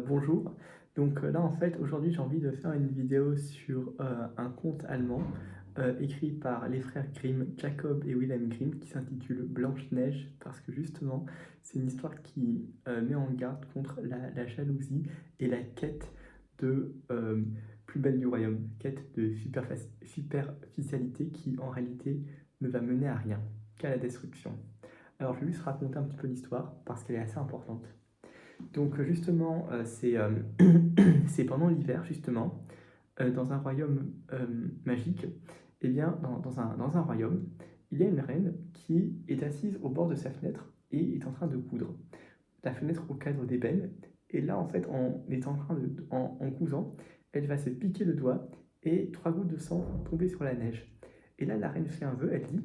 Bonjour. Là, en fait, aujourd'hui, j'ai envie de faire une vidéo sur un conte allemand écrit par les frères Grimm, Jacob et Wilhelm Grimm, qui s'intitule Blanche-Neige, parce que justement, c'est une histoire qui met en garde contre la jalousie et la quête de plus belle du royaume, quête de superficialité qui, en réalité, ne va mener à rien, qu'à la destruction. Alors, je vais juste raconter un petit peu l'histoire, parce qu'elle est assez importante. Justement, c'est pendant l'hiver, justement, dans un royaume magique, eh bien, dans un royaume, il y a une reine qui est assise au bord de sa fenêtre et est en train de coudre. La fenêtre au cadre d'ébène, et là, en fait, en cousant, elle va se piquer le doigt et 3 gouttes de sang vont tomber sur la neige. Et là, la reine fait un vœu, elle dit: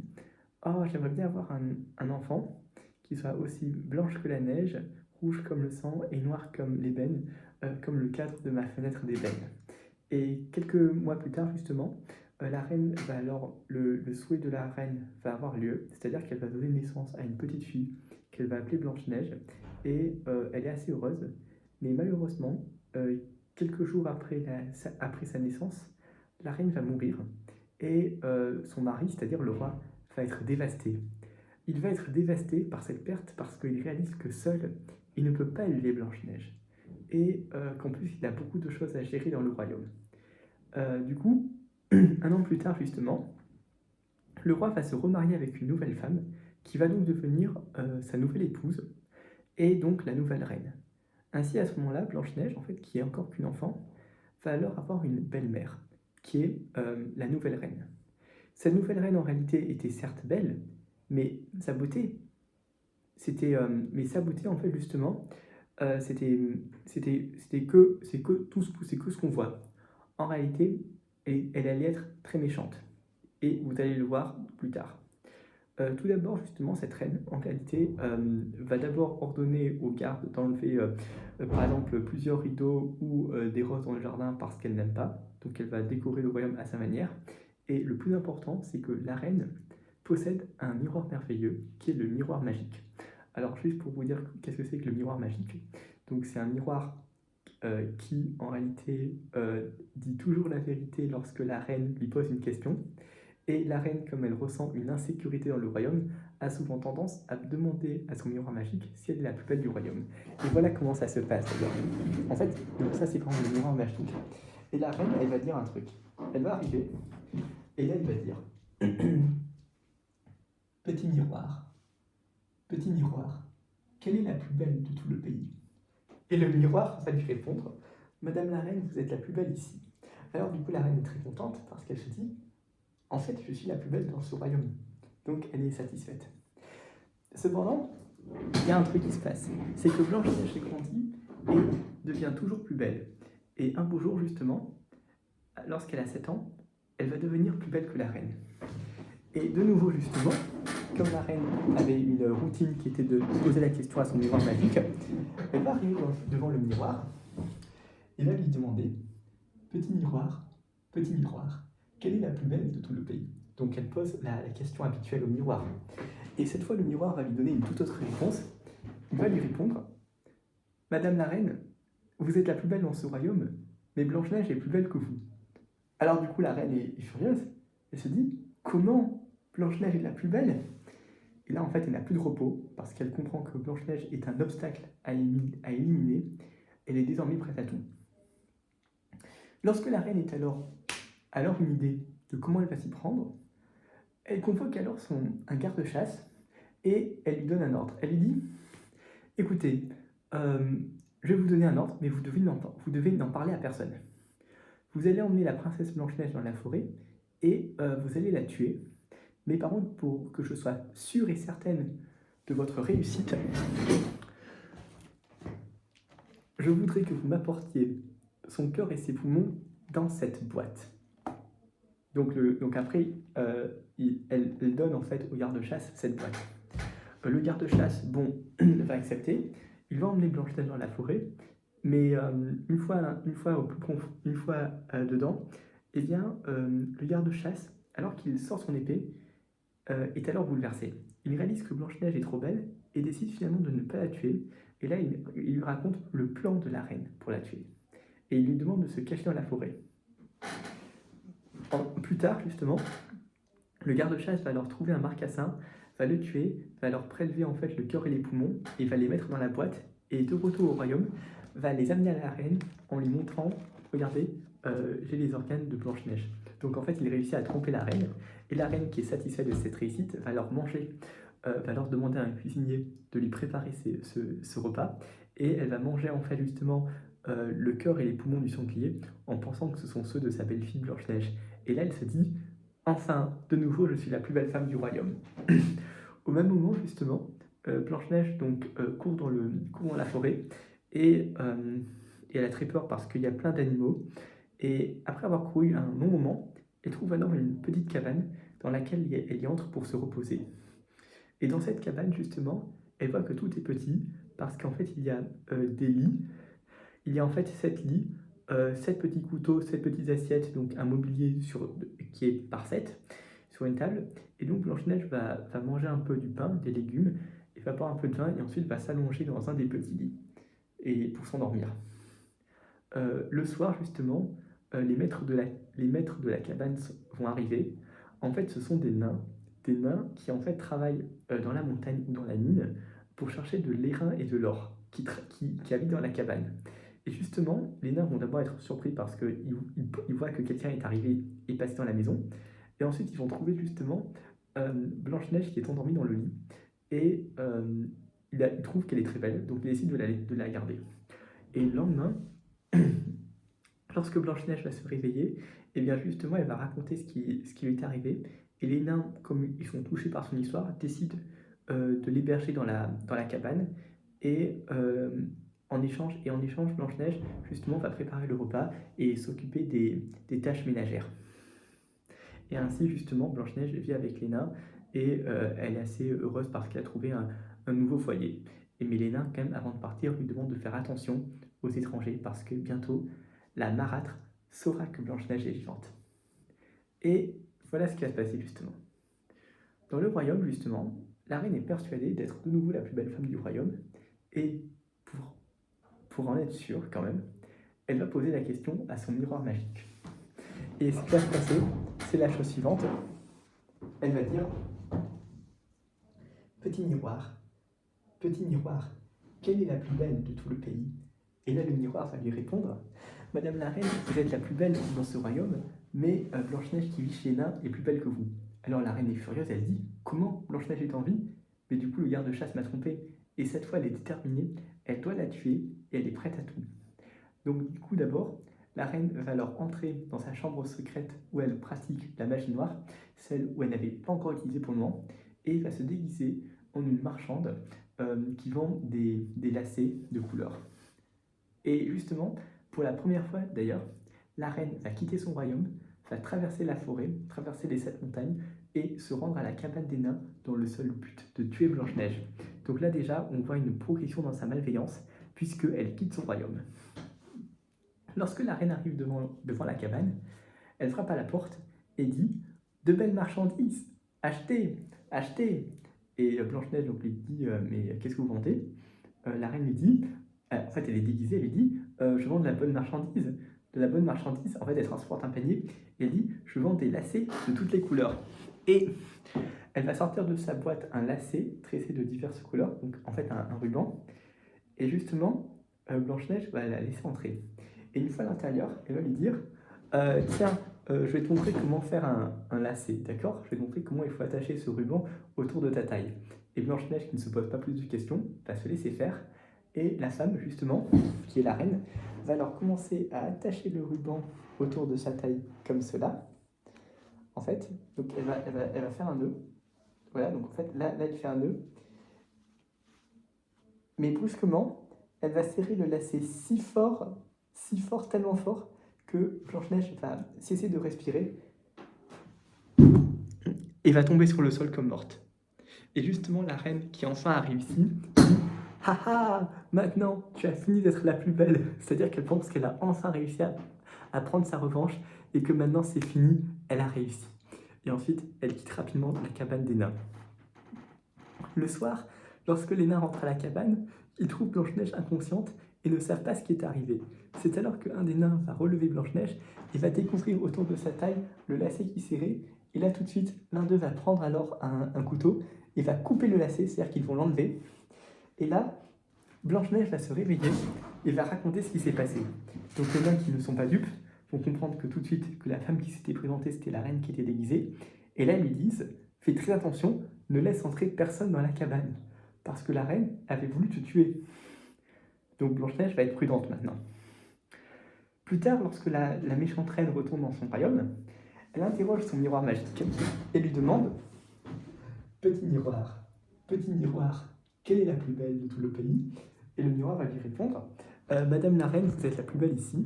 Oh, j'aimerais bien avoir un enfant qui soit aussi blanche que la neige, rouge comme le sang et noire comme l'ébène, comme le cadre de ma fenêtre d'ébène. Et quelques mois plus tard, justement, la reine va alors, le souhait de la reine va avoir lieu, c'est-à-dire qu'elle va donner naissance à une petite fille qu'elle va appeler Blanche-Neige, et elle est assez heureuse, mais malheureusement, quelques jours après sa naissance, la reine va mourir, et son mari, c'est-à-dire le roi, va être dévasté. Il va être dévasté par cette perte parce qu'il réalise que seul, il ne peut pas élever Blanche-Neige. Et qu'en plus, il a beaucoup de choses à gérer dans le royaume. Du coup, un an plus tard, justement, le roi va se remarier avec une nouvelle femme qui va donc devenir sa nouvelle épouse et donc la nouvelle reine. Ainsi, à ce moment-là, Blanche-Neige, en fait, qui est encore qu'une enfant, va alors avoir une belle-mère, qui est la nouvelle reine. Cette nouvelle reine, en réalité, était certes belle, mais sa beauté, mais sa beauté, en fait, justement, c'était c'est que ce qu'on voit. En réalité, elle allait être très méchante. Et vous allez le voir plus tard. Tout d'abord, justement, cette reine, en réalité, va d'abord ordonner aux gardes d'enlever, par exemple, plusieurs rideaux ou des roses dans le jardin parce qu'elle n'aime pas. Donc elle va décorer le royaume à sa manière. Et le plus important, c'est que la reine possède un miroir merveilleux qui est le miroir magique. Alors, juste pour vous dire qu'est-ce que c'est que le miroir magique. Donc, c'est un miroir qui, en réalité, dit toujours la vérité lorsque la reine lui pose une question. Et la reine, comme elle ressent une insécurité dans le royaume, a souvent tendance à demander à son miroir magique si elle est la plus belle du royaume. Et voilà comment ça se passe d'ailleurs. En fait, donc ça c'est par exemple le miroir magique. Et la reine, elle va dire un truc. Elle va arriver, et là elle va dire: Petit petit miroir, quelle est la plus belle de tout le pays? Et le miroir va lui répondre: Madame la reine, vous êtes la plus belle ici. Alors du coup, la reine est très contente parce qu'elle se dit: En fait, je suis la plus belle dans ce royaume. Donc elle est satisfaite. Cependant, il y a un truc qui se passe. C'est que Blanche-Neige grandit et devient toujours plus belle. Et un beau jour, justement, lorsqu'elle a 7 ans, elle va devenir plus belle que la reine. Et de nouveau, justement, comme la reine avait une routine qui était de poser la question à son miroir magique, elle va arriver devant le miroir et va lui demander: petit miroir, quelle est la plus belle de tout le pays? Donc elle pose la question habituelle au miroir. Et cette fois, le miroir va lui donner une toute autre réponse. Il va lui répondre: Madame la reine, vous êtes la plus belle dans ce royaume, mais Blanche-Neige est plus belle que vous. Alors du coup, la reine est furieuse. Elle se dit: Comment Blanche-Neige est la plus belle? Et là, en fait, elle n'a plus de repos, parce qu'elle comprend que Blanche-Neige est un obstacle à éliminer. Elle est désormais prête à tout. Lorsque la reine est alors une idée de comment elle va s'y prendre, elle convoque alors un garde-chasse et elle lui donne un ordre. Elle lui dit: Écoutez, je vais vous donner un ordre, mais vous devez n'en parler à personne. Vous allez emmener la princesse Blanche-Neige dans la forêt et vous allez la tuer. Mais par contre, pour que je sois sûre et certaine de votre réussite, je voudrais que vous m'apportiez son cœur et ses poumons dans cette boîte. Donc après, elle donne en fait au garde-chasse cette boîte. Le garde-chasse, bon, va accepter. Il va emmener Blanche-Neige dans la forêt, mais une fois dedans, eh bien, le garde-chasse, alors qu'il sort son épée, est alors bouleversé. Il réalise que Blanche-Neige est trop belle et décide finalement de ne pas la tuer, Et là, il lui raconte le plan de la reine pour la tuer. Et il lui demande de se cacher dans la forêt. Plus tard, justement, le garde-chasse va leur trouver un marcassin, va le tuer, va leur prélever en fait le cœur et les poumons, et va les mettre dans la boîte, et de retour au royaume, va les amener à la reine en lui montrant, regardez, j'ai les organes de Blanche-Neige. Donc en fait, il réussit à tromper la reine, et la reine qui est satisfaite de cette réussite va leur manger, va leur demander à un cuisinier de lui préparer ce repas, et elle va manger en fait justement le cœur et les poumons du sanglier en pensant que ce sont ceux de sa belle-fille Blanche-Neige. Et là, elle se dit, enfin, de nouveau, je suis la plus belle femme du royaume. Au même moment, justement, Blanche-Neige court dans la forêt et elle a très peur parce qu'il y a plein d'animaux. Et après avoir couru un long moment, elle trouve alors une petite cabane dans laquelle elle y entre pour se reposer. Et dans cette cabane, justement, elle voit que tout est petit parce qu'en fait, il y a des lits. Il y a en fait 7 lits, 7 petits couteaux, 7 petites assiettes, donc un mobilier qui est par 7 sur une table. Et donc Blanche-Neige va manger un peu du pain, des légumes, et va boire un peu de vin, et ensuite va s'allonger dans un des petits lits et pour s'endormir. Le soir, justement, les maîtres de la cabane vont arriver. En fait, ce sont des nains qui en fait travaillent dans la montagne ou dans la mine pour chercher de l'airain et de l'or qui habitent dans la cabane. Et justement, les nains vont d'abord être surpris parce qu'ils voient que quelqu'un est arrivé et passé dans la maison. Et ensuite, ils vont trouver justement Blanche-Neige qui est endormie dans le lit. Et ils trouvent qu'elle est très belle, donc ils décident de la garder. Et le lendemain, lorsque Blanche-Neige va se réveiller, et bien justement, elle va raconter ce qui lui est arrivé. Et les nains, comme ils sont touchés par son histoire, décident de l'héberger dans la cabane. Et en échange, Blanche-Neige, justement, va préparer le repas et s'occuper des tâches ménagères. Et ainsi, justement, Blanche-Neige vit avec les nains et elle est assez heureuse parce qu'elle a trouvé un nouveau foyer. Mais les nains, quand même, avant de partir, lui demandent de faire attention aux étrangers parce que bientôt, la marâtre saura que Blanche-Neige est vivante. Et voilà ce qui va se passer, justement. Dans le royaume, justement, la reine est persuadée d'être de nouveau la plus belle femme du royaume et pour en être sûre, quand même, elle va poser la question à son miroir magique. Et ce qui va se passer, c'est la chose suivante. Elle va dire « Petit miroir, quelle est la plus belle de tout le pays ?» Et là, le miroir va lui répondre « Madame la reine, vous êtes la plus belle dans ce royaume, mais Blanche-Neige qui vit chez les nains est plus belle que vous. » Alors la reine est furieuse, elle dit « Comment Blanche-Neige est en vie ? Mais du coup, le garde-chasse m'a trompée. » Et cette fois, elle est déterminée, elle doit la tuer et elle est prête à tout. Donc du coup, d'abord, la reine va alors entrer dans sa chambre secrète où elle pratique la magie noire, celle où elle n'avait pas encore utilisée pour le moment, et va se déguiser en une marchande qui vend des lacets de couleurs. Et justement, pour la première fois d'ailleurs, la reine va quitter son royaume, va traverser la forêt, traverser les 7 montagnes, et se rendre à la cabane des nains dans le seul but de tuer Blanche-Neige. Donc là déjà, on voit une progression dans sa malveillance, puisqu'elle quitte son royaume. Lorsque la reine arrive devant la cabane, elle frappe à la porte et dit « De belles marchandises, achetez, achetez !» Et Blanche-Neige lui dit « Mais qu'est-ce que vous vendez ?» La reine lui dit, en fait elle est déguisée, elle lui dit « Je vends de la bonne marchandise. » De la bonne marchandise, en fait elle transporte un panier, et elle dit « Je vends des lacets de toutes les couleurs. » Et elle va sortir de sa boîte un lacet tressé de diverses couleurs, donc en fait un ruban. Et justement, Blanche-Neige va la laisser entrer. Et une fois à l'intérieur, elle va lui dire tiens, je vais te montrer comment faire un lacet, d'accord? Je vais te montrer comment il faut attacher ce ruban autour de ta taille. Et Blanche-Neige, qui ne se pose pas plus de questions, va se laisser faire. Et la femme, justement, qui est la reine, va alors commencer à attacher le ruban autour de sa taille comme cela. En fait, donc elle va faire un nœud. Voilà, donc en fait, là elle fait un nœud. Mais brusquement, elle va serrer le lacet si fort, tellement fort, que Blanche-Neige va cesser de respirer et va tomber sur le sol comme morte. Et justement, la reine, qui enfin a réussi, dit « Haha, maintenant, tu as fini d'être la plus belle !» C'est-à-dire qu'elle pense qu'elle a enfin réussi à prendre sa revanche et que maintenant c'est fini, elle a réussi. Et ensuite, elle quitte rapidement la cabane des nains. Le soir, lorsque les nains rentrent à la cabane, Ils trouvent Blanche-Neige inconsciente et ne savent pas ce qui est arrivé. C'est alors qu'un des nains va relever Blanche-Neige et va découvrir autour de sa taille le lacet qui serrait. Et là, tout de suite, l'un d'eux va prendre alors un couteau et va couper le lacet, c'est-à-dire qu'ils vont l'enlever. Et là, Blanche-Neige va se réveiller et va raconter ce qui s'est passé. Donc les nains qui ne sont pas dupes vont comprendre que tout de suite que la femme qui s'était présentée, c'était la reine qui était déguisée. Et là, ils lui disent, fais très attention, ne laisse entrer personne dans la cabane. Parce que la reine avait voulu te tuer. Donc Blanche-Neige va être prudente maintenant. Plus tard, lorsque la méchante reine retourne dans son royaume, elle interroge son miroir magique et lui demande, petit miroir, quelle est la plus belle de tout le pays? Et le miroir va lui répondre, Madame la reine, vous êtes la plus belle ici,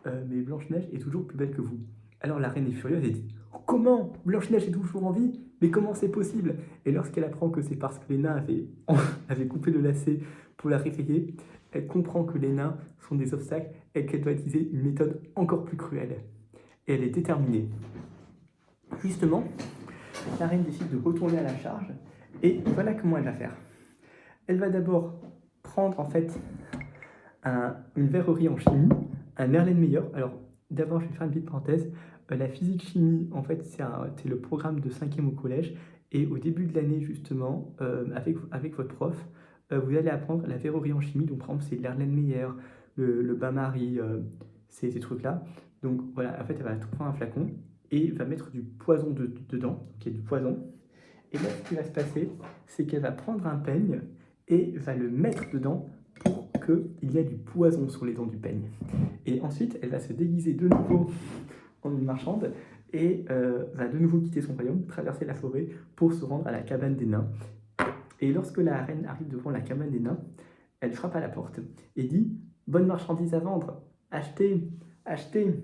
mais Blanche-Neige est toujours plus belle que vous. Alors la reine est furieuse et dit, comment? Blanche-Neige est toujours en vie? Mais comment c'est possible? Et lorsqu'elle apprend que c'est parce que les nains avaient coupé le lacet pour la réveiller, elle comprend que les nains sont des obstacles et qu'elle doit utiliser une méthode encore plus cruelle. Et elle est déterminée. Justement, la reine décide de retourner à la charge et voilà comment elle va faire. Elle va d'abord prendre en fait une verrerie en chimie, un Erlenmeyer. Alors d'abord, je vais faire une petite parenthèse. La physique-chimie, en fait, c'est le programme de 5e au collège. Et au début de l'année, justement, avec votre prof, vous allez apprendre la verrerie en chimie. Donc, par exemple, c'est l'Erlenmeyer, le bain-marie, ces trucs-là. Donc, voilà, en fait, elle va tout prendre un flacon et va mettre du poison dedans, qui est du poison. Et là, ce qui va se passer, c'est qu'elle va prendre un peigne et va le mettre dedans pour qu'il y ait du poison sur les dents du peigne. Et ensuite, elle va se déguiser de nouveau en une marchande et va de nouveau quitter son royaume, traverser la forêt pour se rendre à la cabane des nains. Et lorsque la reine arrive devant la cabane des nains, elle frappe à la porte et dit « Bonne marchandise à vendre, achetez, achetez !»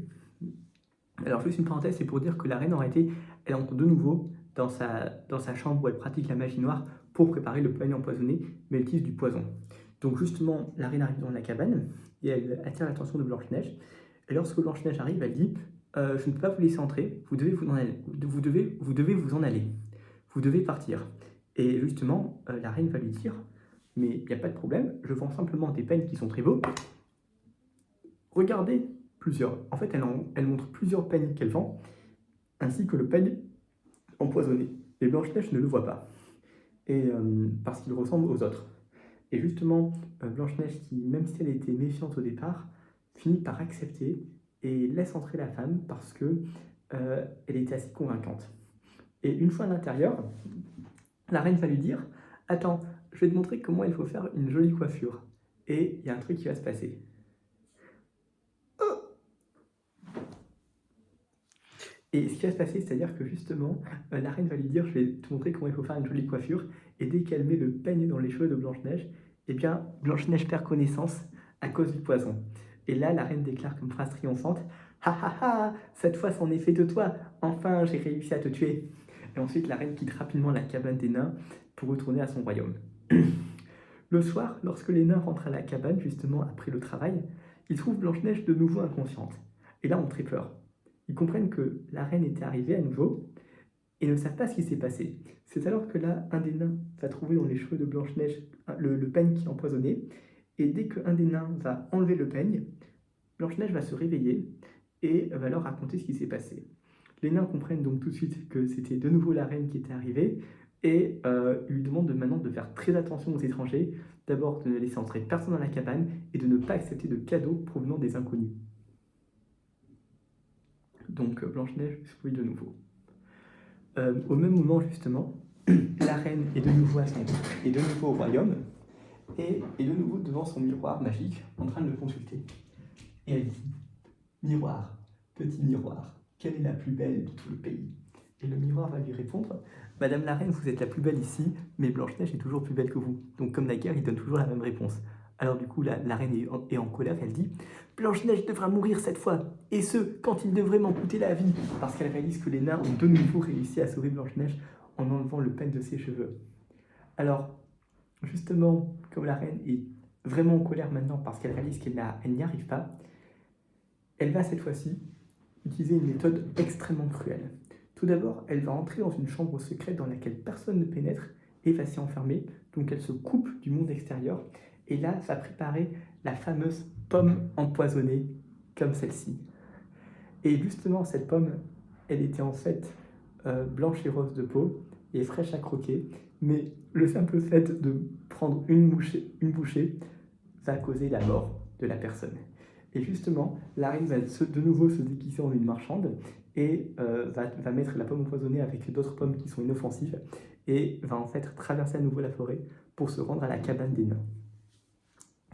Alors juste une parenthèse, c'est pour dire que la reine en réalité, elle entre de nouveau dans sa chambre où elle pratique la magie noire pour préparer le peigne empoisonné, mais elle utilise du poison. Donc justement, la reine arrive dans la cabane et elle attire l'attention de Blanche-Neige. Et lorsque Blanche-Neige arrive, elle dit je ne peux pas vous laisser entrer, vous devez vous en aller, vous devez vous en aller, vous devez partir. Et justement, la reine va lui dire mais il n'y a pas de problème, je vends simplement des peignes qui sont très beaux. Regardez, plusieurs. En fait, elle montre plusieurs peignes qu'elle vend, ainsi que le peigne empoisonné. Et Blanche-Neige ne le voit pas, et parce qu'il ressemble aux autres. Et justement, Blanche-Neige, qui, même si elle était méfiante au départ, finit par accepter et laisse entrer la femme parce que elle était assez convaincante. Et une fois à l'intérieur, la reine va lui dire « Attends, je vais te montrer comment il faut faire une jolie coiffure. » Et il y a un truc qui va se passer. Et ce qui va se passer, c'est-à-dire que justement, la reine va lui dire « Je vais te montrer comment il faut faire une jolie coiffure. » Et dès qu'elle met le peigne dans les cheveux de Blanche-Neige, eh bien, Blanche-Neige perd connaissance à cause du poison. Et là, la reine déclare comme phrase triomphante « Ha ha ha, cette fois c'en est fait de toi, enfin j'ai réussi à te tuer !» Et ensuite, la reine quitte rapidement la cabane des nains pour retourner à son royaume. Le soir, lorsque les nains rentrent à la cabane, justement après le travail, ils trouvent Blanche-Neige de nouveau inconsciente. Et là, on a très peur. Ils comprennent que la reine était arrivée à nouveau et ne savent pas ce qui s'est passé. C'est alors que là, un des nains va trouver dans les cheveux de Blanche-Neige le peigne qui est empoisonné. Et dès qu'un des nains va enlever le peigne, Blanche-Neige va se réveiller et va leur raconter ce qui s'est passé. Les nains comprennent donc tout de suite que c'était de nouveau la reine qui était arrivée et ils lui demandent maintenant de faire très attention aux étrangers, d'abord de ne laisser entrer personne dans la cabane et de ne pas accepter de cadeaux provenant des inconnus. Donc Blanche-Neige s'ouille de nouveau. Au même moment, justement, la reine est de nouveau au royaume et est de nouveau devant son miroir magique en train de le consulter. Et elle dit « Miroir, petit miroir, quelle est la plus belle de tout le pays ?» Et le miroir va lui répondre « Madame la reine, vous êtes la plus belle ici, mais Blanche-Neige est toujours plus belle que vous. » Donc comme naguère, il donne toujours la même réponse. Alors du coup, la reine est en colère, elle dit « Blanche-Neige devra mourir cette fois, et ce, quand il devrait m'en coûter la vie !» Parce qu'elle réalise que les nains ont de nouveau réussi à sauver Blanche-Neige en enlevant le peigne de ses cheveux. Alors, justement, comme la reine est vraiment en colère maintenant parce qu'elle réalise qu'elle n'y arrive pas, elle va cette fois-ci utiliser une méthode extrêmement cruelle. Tout d'abord, elle va entrer dans une chambre secrète dans laquelle personne ne pénètre et va s'y enfermer. Donc elle se coupe du monde extérieur Et là, va préparer la fameuse pomme empoisonnée, comme celle-ci. Et justement, cette pomme, elle était en fait blanche et rose de peau et fraîche à croquer. Mais le simple fait de prendre une bouchée va causer la mort de la personne. Et justement, la reine va de nouveau se déguiser en une marchande et va mettre la pomme empoisonnée avec d'autres pommes qui sont inoffensives et va en fait traverser à nouveau la forêt pour se rendre à la cabane des nains.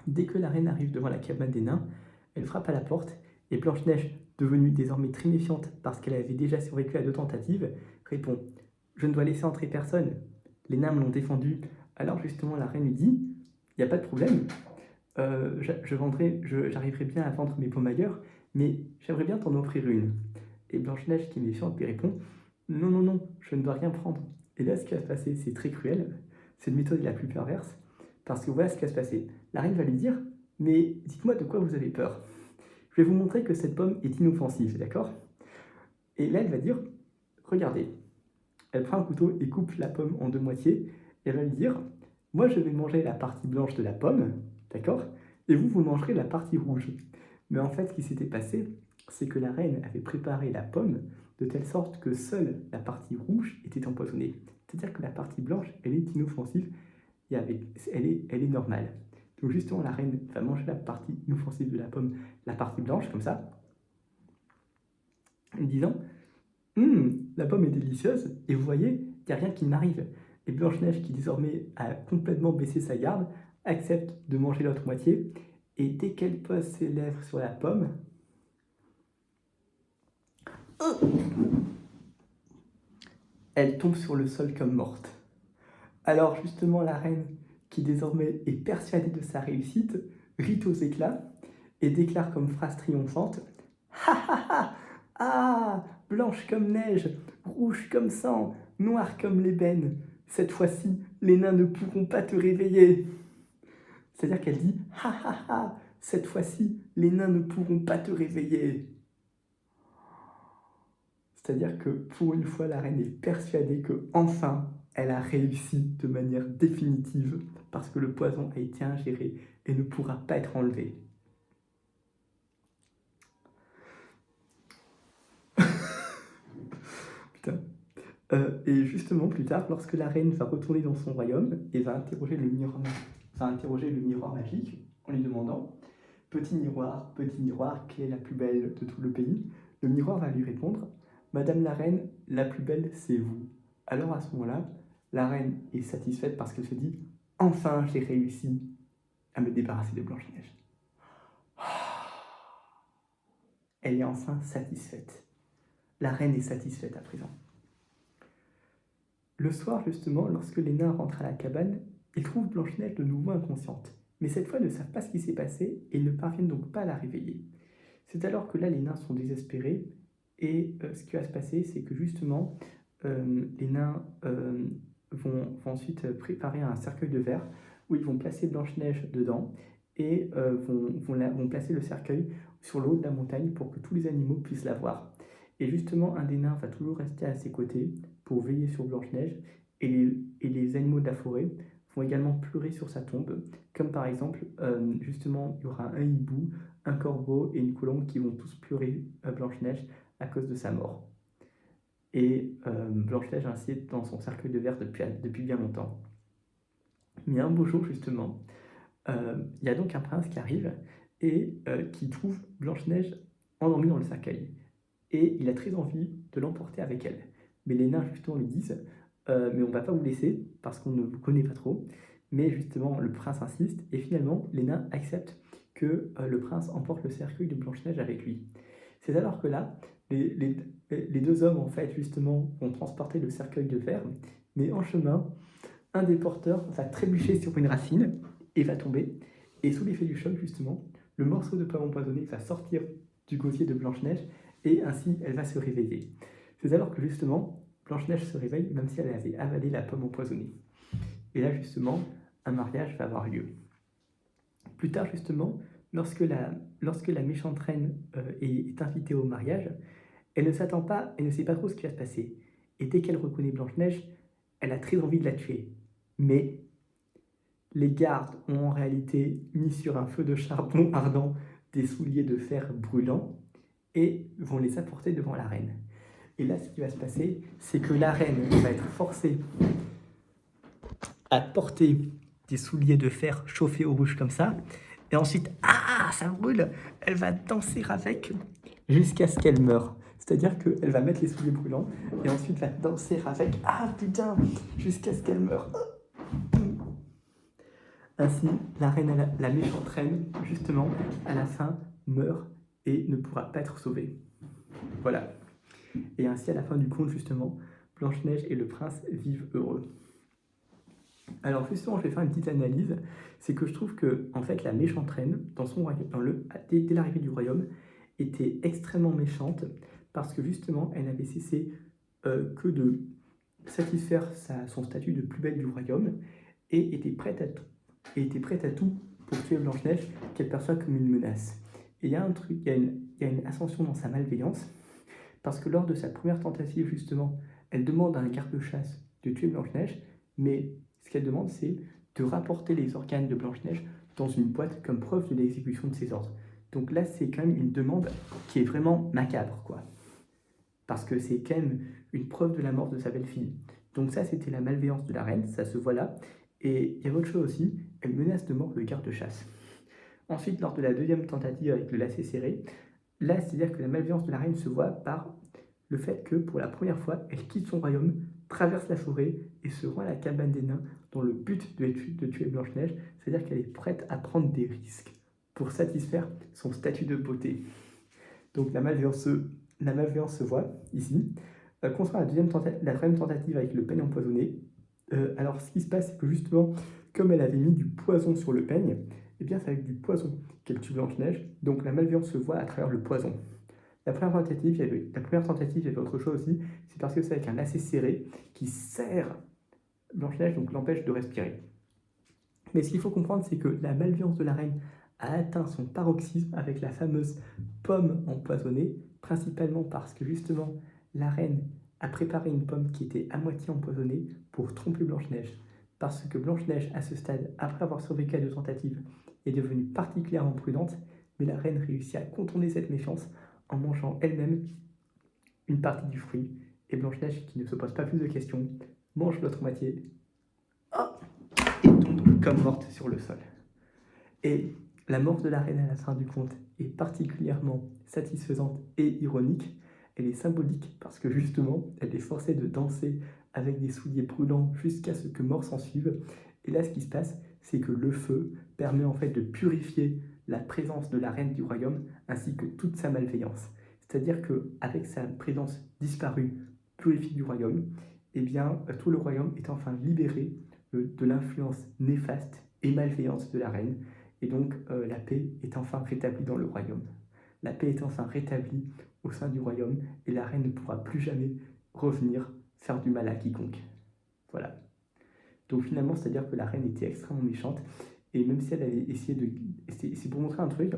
Dès que la reine arrive devant la cabane des nains, elle frappe à la porte et Blanche-Neige, devenue désormais très méfiante parce qu'elle avait déjà survécu à 2 tentatives, répond « Je ne dois laisser entrer personne. Les nains me l'ont défendu. » Alors justement, la reine lui dit « Il n'y a pas de problème. J'arriverai bien à vendre mes pommes ailleurs, mais j'aimerais bien t'en offrir une. » Et Blanche-Neige, qui est méfiante, lui répond « Non, non, non, je ne dois rien prendre. » Et là, ce qui va se passer, c'est très cruel. C'est une méthode la plus perverse. Parce que voilà ce qui va se passer. La reine va lui dire « Mais dites-moi de quoi vous avez peur. Je vais vous montrer que cette pomme est inoffensive, d'accord ?» Et là, elle va dire « Regardez. » Elle prend un couteau et coupe la pomme en 2 moitiés. Et elle va lui dire « Moi, je vais manger la partie blanche de la pomme, d'accord? Et vous mangerez la partie rouge. » Mais en fait, ce qui s'était passé, c'est que la reine avait préparé la pomme de telle sorte que seule la partie rouge était empoisonnée. C'est-à-dire que la partie blanche, elle est inoffensive, et elle est normale. Donc justement, la reine va manger la partie inoffensive de la pomme, la partie blanche, comme ça, en disant la pomme est délicieuse, et vous voyez, il n'y a rien qui m'arrive. » Et Blanche-Neige, qui désormais a complètement baissé sa garde, accepte de manger l'autre moitié, et dès qu'elle pose ses lèvres sur la pomme, elle tombe sur le sol comme morte. Alors justement, la reine, qui désormais est persuadée de sa réussite, rit aux éclats et déclare comme phrase triomphante « Ha ha ha! Ah! Blanche comme neige, rouge comme sang, noire comme l'ébène. Cette fois-ci, les nains ne pourront pas te réveiller. » C'est-à-dire qu'elle dit « Ha ha ha! Cette fois-ci, les nains ne pourront pas te réveiller. » C'est-à-dire que pour une fois, la reine est persuadée que enfin, elle a réussi de manière définitive parce que le poison a été ingéré et ne pourra pas être enlevé. Putain. Et justement, plus tard, lorsque la reine va retourner dans son royaume et va interroger le miroir magique en lui demandant « Petit miroir, quelle est la plus belle de tout le pays ?» Le miroir va lui répondre « Madame la reine, la plus belle, c'est vous. » Alors à ce moment-là, la reine est satisfaite parce qu'elle se dit « Enfin, j'ai réussi à me débarrasser de Blanche-Neige. » Elle est enfin satisfaite. La reine est satisfaite à présent. Le soir, justement, lorsque les nains rentrent à la cabane, ils trouvent Blanche-Neige de nouveau inconsciente. Mais cette fois, ils ne savent pas ce qui s'est passé et ne parviennent donc pas à la réveiller. C'est alors que là, les nains sont désespérés et ce qui va se passer, c'est que justement, les nains vont ensuite préparer un cercueil de verre où ils vont placer Blanche-Neige dedans et vont placer le cercueil sur le haut de la montagne pour que tous les animaux puissent la voir. Et justement, un des nains va toujours rester à ses côtés pour veiller sur Blanche-Neige et les animaux de la forêt vont également pleurer sur sa tombe, comme par exemple, justement, il y aura un hibou, un corbeau et une colombe qui vont tous pleurer Blanche-Neige à cause de sa mort. Et Blanche-Neige ainsi est dans son cercueil de verre depuis bien longtemps. Mais un beau jour, justement, il y a donc un prince qui arrive et qui trouve Blanche-Neige endormie dans le cercueil. Et il a très envie de l'emporter avec elle. Mais les nains, justement, lui disent mais on ne va pas vous laisser parce qu'on ne vous connaît pas trop. Mais justement, le prince insiste et finalement, les nains acceptent que le prince emporte le cercueil de Blanche-Neige avec lui. C'est alors que là, les 2 hommes, en fait, justement, vont transporter le cercueil de verre, mais en chemin, un des porteurs va trébucher sur une racine et va tomber. Et sous l'effet du choc, justement, le morceau de pomme empoisonnée va sortir du gosier de Blanche-Neige et ainsi elle va se réveiller. C'est alors que justement, Blanche-Neige se réveille même si elle avait avalé la pomme empoisonnée. Et là, justement, un mariage va avoir lieu. Plus tard, justement, lorsque la méchante reine est invitée au mariage, elle ne s'attend pas, elle ne sait pas trop ce qui va se passer. Et dès qu'elle reconnaît Blanche-Neige, elle a très envie de la tuer. Mais Les gardes ont en réalité mis sur un feu de charbon ardent des souliers de fer brûlants et vont les apporter devant la reine. Et là, ce qui va se passer, c'est que la reine va être forcée à porter des souliers de fer chauffés au rouge comme ça. Et ensuite, ah, ça brûle, elle va danser avec jusqu'à ce qu'elle meure. C'est-à-dire qu'elle va mettre les souliers brûlants et ensuite va danser avec, ah putain, jusqu'à ce qu'elle meure. Ainsi, la reine, la méchante reine, justement, à la fin, meurt et ne pourra pas être sauvée. Voilà. Et ainsi, à la fin du conte, justement, Blanche-Neige et le prince vivent heureux. Alors justement, je vais faire une petite analyse. C'est que je trouve que, en fait, la méchante reine, dans son royaume, dès l'arrivée du royaume, était extrêmement méchante parce que justement, elle n'avait cessé que de satisfaire son statut de plus belle du royaume et était prête à tout pour tuer Blanche-Neige qu'elle perçoit comme une menace. Et il y a un truc, il y a une ascension dans sa malveillance parce que lors de sa première tentative, justement, elle demande à un garde-chasse de tuer Blanche-Neige, mais ce qu'elle demande, c'est de rapporter les organes de Blanche-Neige dans une boîte comme preuve de l'exécution de ses ordres. Donc là, c'est quand même une demande qui est vraiment macabre, quoi. Parce que c'est quand même une preuve de la mort de sa belle-fille. Donc ça, c'était la malveillance de la reine, ça se voit là. Et il y a autre chose aussi, elle menace de mort le garde-chasse. Ensuite, lors de la deuxième tentative avec le lacet serré, là, c'est-à-dire que la malveillance de la reine se voit par le fait que, pour la première fois, elle quitte son royaume, traverse la forêt et se rend à la cabane des nains dans le but de tuer Blanche-Neige, c'est-à-dire qu'elle est prête à prendre des risques pour satisfaire son statut de beauté. Donc la malveillance se voit ici. Concernant la troisième tentative avec le peigne empoisonné, alors ce qui se passe, c'est que justement, comme elle avait mis du poison sur le peigne, eh bien c'est avec du poison qu'elle tue Blanche-Neige, donc la malveillance se voit à travers le poison. La première tentative, il y avait autre chose aussi, c'est parce que c'est avec un lacet serré qui serre Blanche-Neige, donc l'empêche de respirer. Mais ce qu'il faut comprendre, c'est que la malveillance de la reine a atteint son paroxysme avec la fameuse pomme empoisonnée, principalement parce que justement, la reine a préparé une pomme qui était à moitié empoisonnée pour tromper Blanche-Neige. Parce que Blanche-Neige, à ce stade, après avoir survécu à 2 tentatives, est devenue particulièrement prudente, mais la reine réussit à contourner cette méfiance en mangeant elle-même une partie du fruit. Et Blanche-Neige, qui ne se pose pas plus de questions, mange l'autre moitié et tombe comme morte sur le sol. Et la mort de la reine à la fin du conte est particulièrement satisfaisante et ironique. Elle est symbolique parce que justement, elle est forcée de danser avec des souliers brûlants jusqu'à ce que mort s'en suive. Et là, ce qui se passe, c'est que le feu permet en fait de purifier la présence de la reine du royaume ainsi que toute sa malveillance. C'est-à-dire qu'avec sa présence disparue, purifiée du royaume, eh bien, tout le royaume est enfin libéré de l'influence néfaste et malveillante de la reine. Et donc, la paix est enfin rétablie dans le royaume. La paix est enfin rétablie au sein du royaume et la reine ne pourra plus jamais revenir faire du mal à quiconque. Voilà. Donc finalement, c'est-à-dire que la reine était extrêmement méchante et même si elle avait essayé de... C'est pour montrer un truc,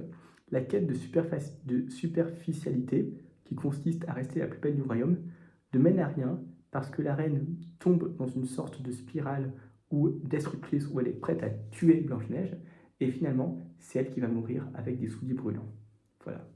la quête de superficialité qui consiste à rester la plus belle du royaume ne mène à rien parce que la reine tombe dans une sorte de spirale ou destructrice où elle est prête à tuer Blanche-Neige et finalement, c'est elle qui va mourir avec des souliers brûlants. Voilà.